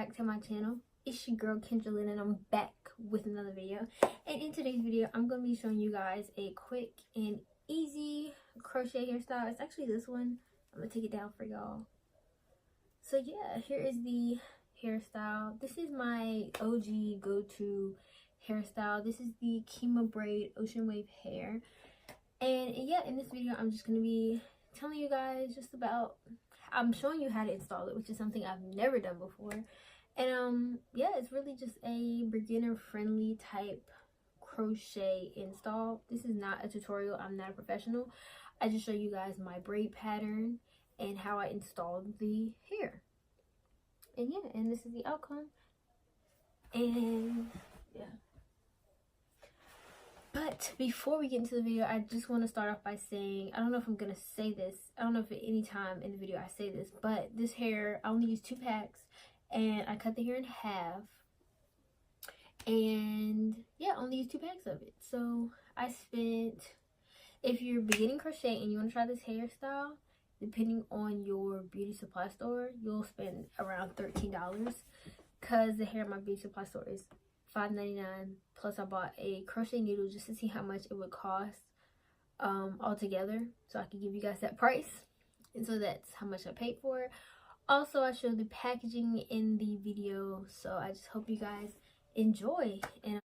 back to my channel. It's your girl Kendra Lynn, and I'm back with another video. And in today's video, I'm going to be showing you guys a quick and easy crochet hairstyle. It's actually this one. I'm going to take it down for y'all. So yeah, here is the hairstyle. This is my OG go-to hairstyle. This is the KIMA Braid Ocean Wave hair. And yeah, in this video, I'm just going to be telling you guys just about, I'm showing you how to install it, which is something I've never done before. And yeah, it's really just a beginner friendly type crochet install. This is not a tutorial. I'm not a professional. I just show you guys my braid pattern and how I installed the hair. And yeah, and this is the outcome. And yeah. But before we get into the video, I just want to start off by saying, I don't know if I'm going to say this. I don't know if at any time in the video I say this, but this hair, I only used 2 packs. And I cut the hair in half. And yeah, I only used 2 packs of it. So I spent, if you're beginning crochet and you want to try this hairstyle, depending on your beauty supply store, you'll spend around $13. Because the hair at my beauty supply store is $5.99. Plus I bought a crochet needle just to see how much it would cost altogether, so I could give you guys that price. And so that's how much I paid for it. Also, I showed the packaging in the video, so I just hope you guys enjoy. And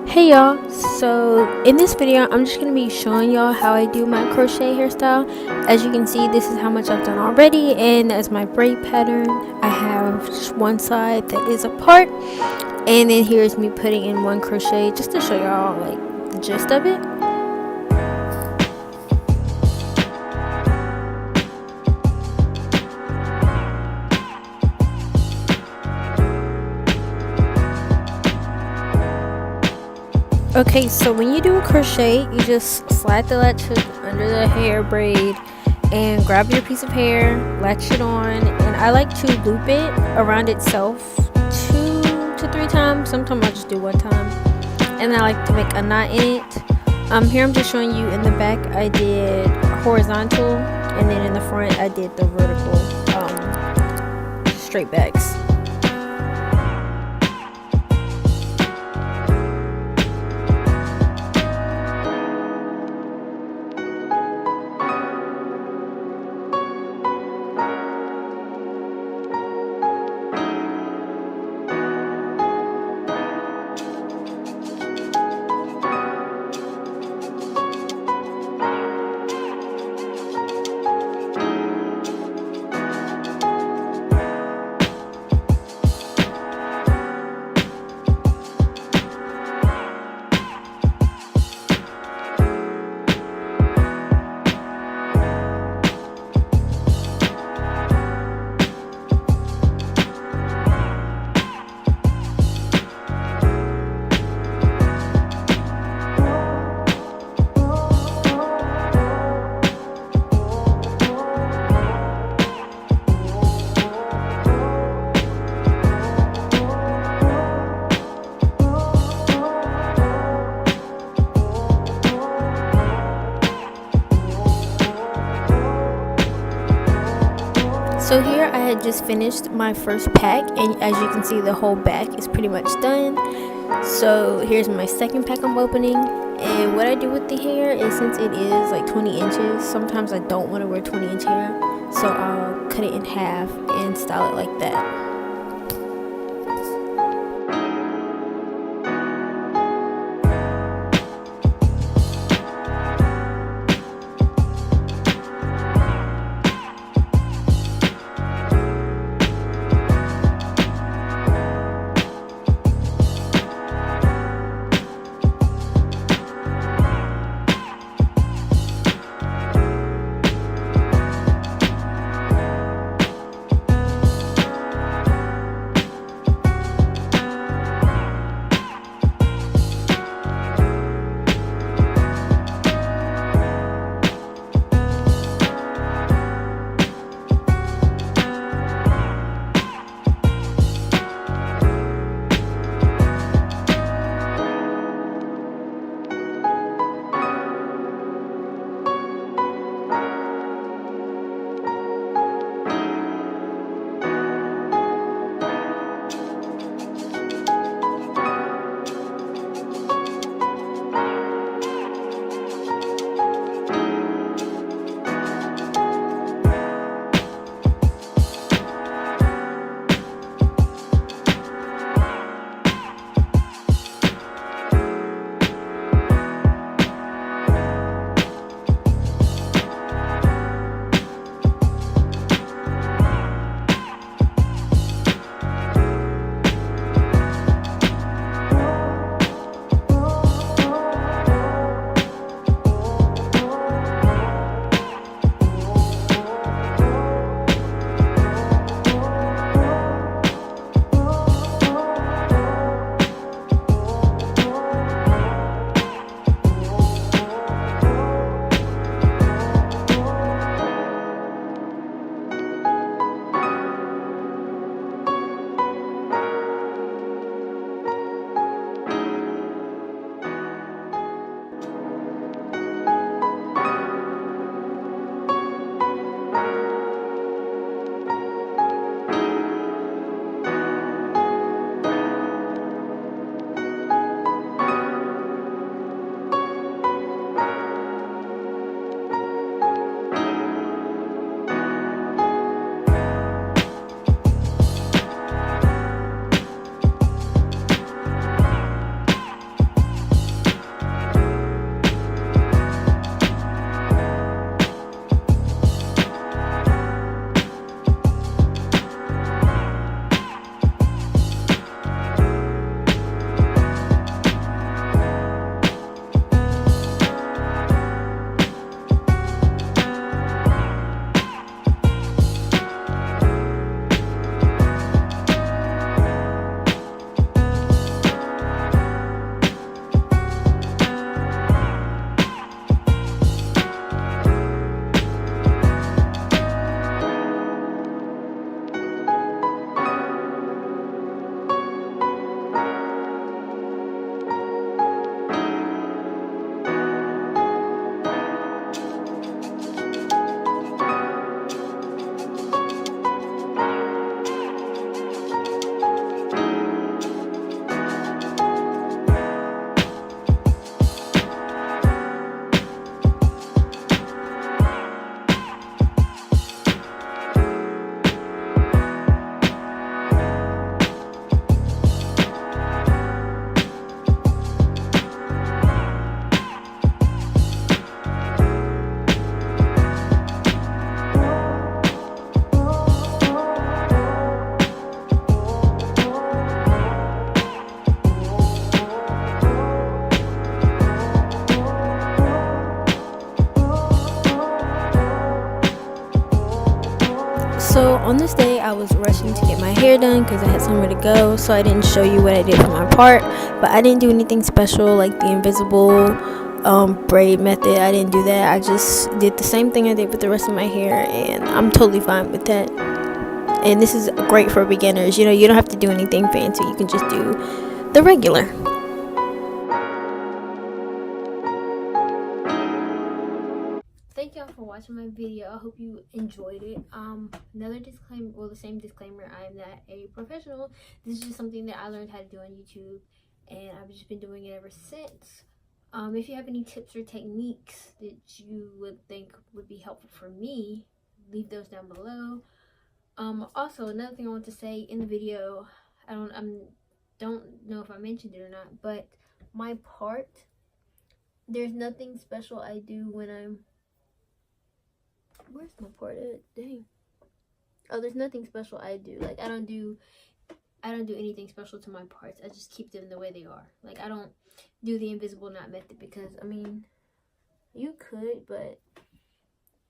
hey y'all, so in this video I'm just going to be showing y'all how I do my crochet hairstyle. As you can see, this is how much I've done already, and that's my braid pattern. I have just one side that is apart, and then here's me putting in 1 crochet just to show y'all like the gist of it. Okay, so when you do a crochet, you just slide the latch hook under the hair braid and grab your piece of hair, latch it on, and I like to loop it around itself 2 to 3 times. Sometimes I just do 1 time, and I like to make a knot in it. Here I'm just showing you in the back I did horizontal, and then in the front I did the vertical straight backs. So here I had just finished my first pack, and as you can see, the whole back is pretty much done. So here's my second pack I'm opening, and what I do with the hair is, since it is like 20 inches, sometimes I don't want to wear 20-inch hair, so I'll cut it in half and style it like that. So on this day I was rushing to get my hair done because I had somewhere to go, so I didn't show you what I did for my part. But I didn't do anything special like the invisible braid method. I didn't do that. I just did the same thing I did with the rest of my hair, and I'm totally fine with that. And this is great for beginners. You know, you don't have to do anything fancy. You can just do the regular. Thank y'all for watching my video. I hope you enjoyed it. Another disclaimer, well, the same disclaimer, I am not a professional. This is just something that I learned how to do on YouTube, and I've just been doing it ever since. If you have any tips or techniques that you would think would be helpful for me, leave those down below. Also, another thing I want to say in the video, I don't know if I mentioned it or not, but my part, there's nothing special I do when I'm, where's my part at? Dang. Oh, there's nothing special I do. Like, I don't do anything special to my parts. I just keep them the way they are. Like, I don't do the invisible knot method because, I mean, you could, but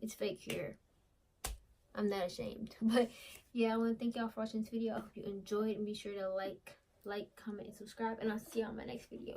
it's fake hair. I'm not ashamed. But yeah, I want to thank y'all for watching this video. I hope you enjoyed, and be sure to like, comment, and subscribe, and I'll see you on my next video.